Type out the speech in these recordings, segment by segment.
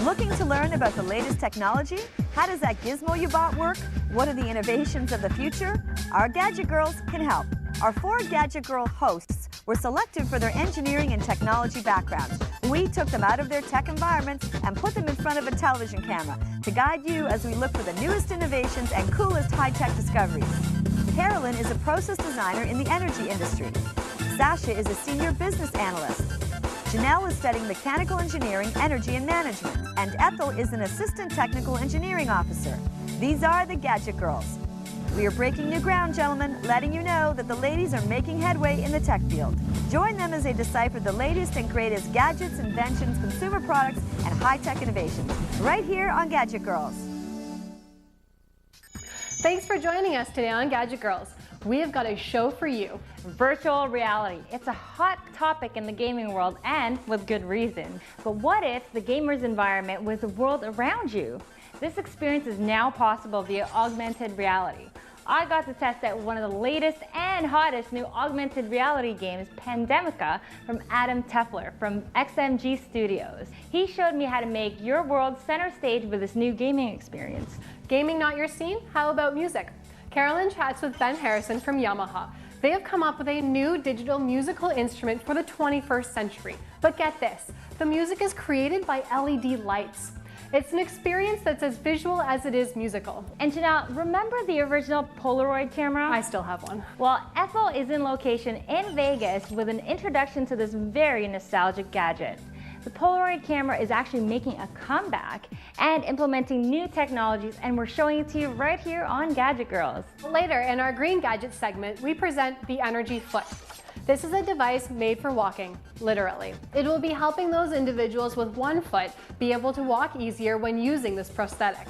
Looking to learn about the latest technology? How does that gizmo you bought work? What are the innovations of the future? Our Gadget Girls can help. Our 4 Gadget Girl hosts were selected for their engineering and technology backgrounds. We took them out of their tech environments and put them in front of a television camera to guide you as we look for the newest innovations and coolest high-tech discoveries. Carolyn is a process designer in the energy industry. Sasha is a senior business analyst. Janelle is studying mechanical engineering, energy, and management. And Ethel is an assistant technical engineering officer. These are the Gadget Girls. We are breaking new ground, gentlemen, letting you know that the ladies are making headway in the tech field. Join them as they decipher the latest and greatest gadgets, inventions, consumer products, and high-tech innovations, right here on Gadget Girls. Thanks for joining us today on Gadget Girls. We have got a show for you. Virtual reality. It's a hot topic in the gaming world, and with good reason. But what if the gamer's environment was the world around you? This experience is now possible via augmented reality. I got to test out one of the latest and hottest new augmented reality games, Pandemica, from Adam Tefler from XMG Studios. He showed me how to make your world center stage with this new gaming experience. Gaming not your scene? How about music? Carolyn chats with Ben Harrison from Yamaha. They have come up with a new digital musical instrument for the 21st century. But get this, the music is created by LED lights. It's an experience that's as visual as it is musical. And Janelle, remember the original Polaroid camera? I still have one. Well, Ethel is in location in Vegas with an introduction to this very nostalgic gadget. The Polaroid camera is actually making a comeback and implementing new technologies, and we're showing it to you right here on Gadget Girls. Later in our Green Gadget segment, we present the Energy Foot. This is a device made for walking, literally. It will be helping those individuals with one foot be able to walk easier when using this prosthetic.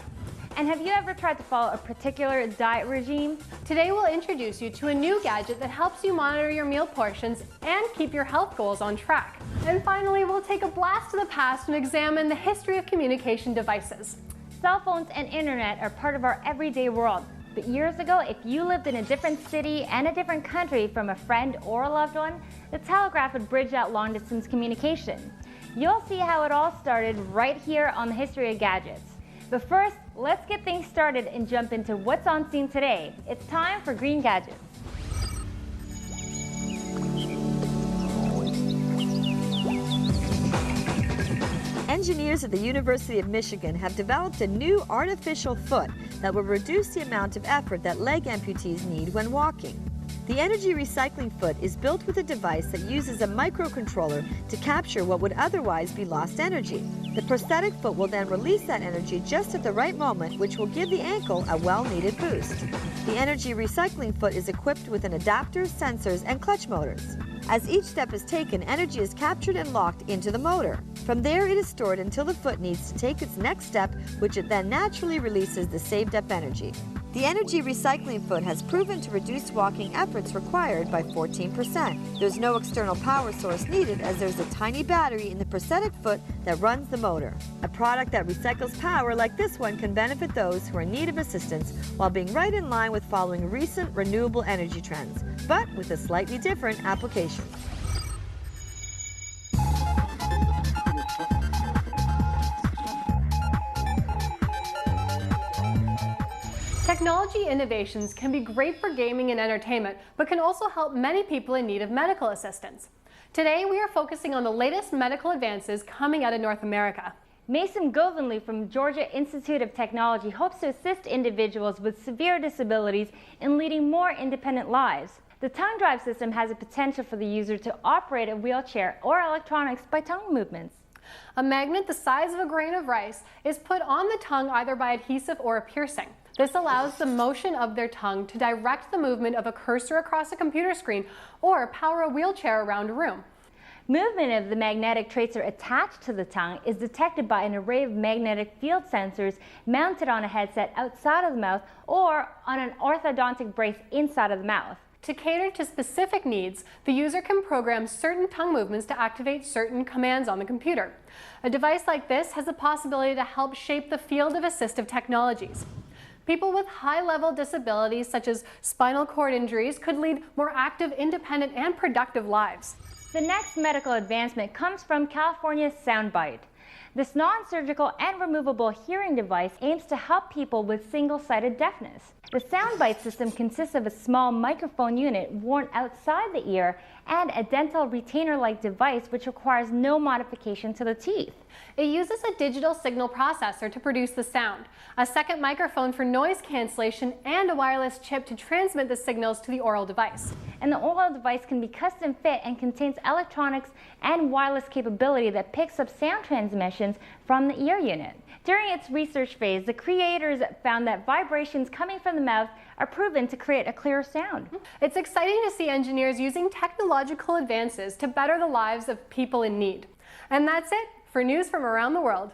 And have you ever tried to follow a particular diet regime? Today we'll introduce you to a new gadget that helps you monitor your meal portions and keep your health goals on track. And finally, we'll take a blast to the past and examine the history of communication devices. Cell phones and internet are part of our everyday world. But years ago, if you lived in a different city and a different country from a friend or a loved one, the telegraph would bridge that long-distance communication. You'll see how it all started right here on the History of Gadgetz. But first, let's get things started and jump into what's on scene today. It's time for Green Gadgets. Engineers at the University of Michigan have developed a new artificial foot that will reduce the amount of effort that leg amputees need when walking. The energy recycling foot is built with a device that uses a microcontroller to capture what would otherwise be lost energy. The prosthetic foot will then release that energy just at the right moment, which will give the ankle a well-needed boost. The energy recycling foot is equipped with an adapter, sensors, and clutch motors. As each step is taken, energy is captured and locked into the motor. From there, it is stored until the foot needs to take its next step, which it then naturally releases the saved-up energy. The energy recycling foot has proven to reduce walking efforts required by 14%. There's no external power source needed, as there's a tiny battery in the prosthetic foot that runs the motor. A product that recycles power like this one can benefit those who are in need of assistance while being right in line with following recent renewable energy trends, but with a slightly different application. Technology innovations can be great for gaming and entertainment, but can also help many people in need of medical assistance. Today, we are focusing on the latest medical advances coming out of North America. Mason Govinley from Georgia Institute of Technology hopes to assist individuals with severe disabilities in leading more independent lives. The tongue drive system has a potential for the user to operate a wheelchair or electronics by tongue movements. A magnet the size of a grain of rice is put on the tongue either by adhesive or a piercing. This allows the motion of their tongue to direct the movement of a cursor across a computer screen or power a wheelchair around a room. Movement of the magnetic tracer attached to the tongue is detected by an array of magnetic field sensors mounted on a headset outside of the mouth or on an orthodontic brace inside of the mouth. To cater to specific needs, the user can program certain tongue movements to activate certain commands on the computer. A device like this has the possibility to help shape the field of assistive technologies. People with high-level disabilities such as spinal cord injuries could lead more active, independent, and productive lives. The next medical advancement comes from California's Soundbite. This non-surgical and removable hearing device aims to help people with single-sided deafness. The soundbite system consists of a small microphone unit worn outside the ear and a dental retainer-like device which requires no modification to the teeth. It uses a digital signal processor to produce the sound, a second microphone for noise cancellation, and a wireless chip to transmit the signals to the oral device. And the oral device can be custom fit and contains electronics and wireless capability that picks up sound transmissions from the ear unit. During its research phase, the creators found that vibrations coming from the mouth are proven to create a clearer sound. It's exciting to see engineers using technological advances to better the lives of people in need. And that's it for news from around the world.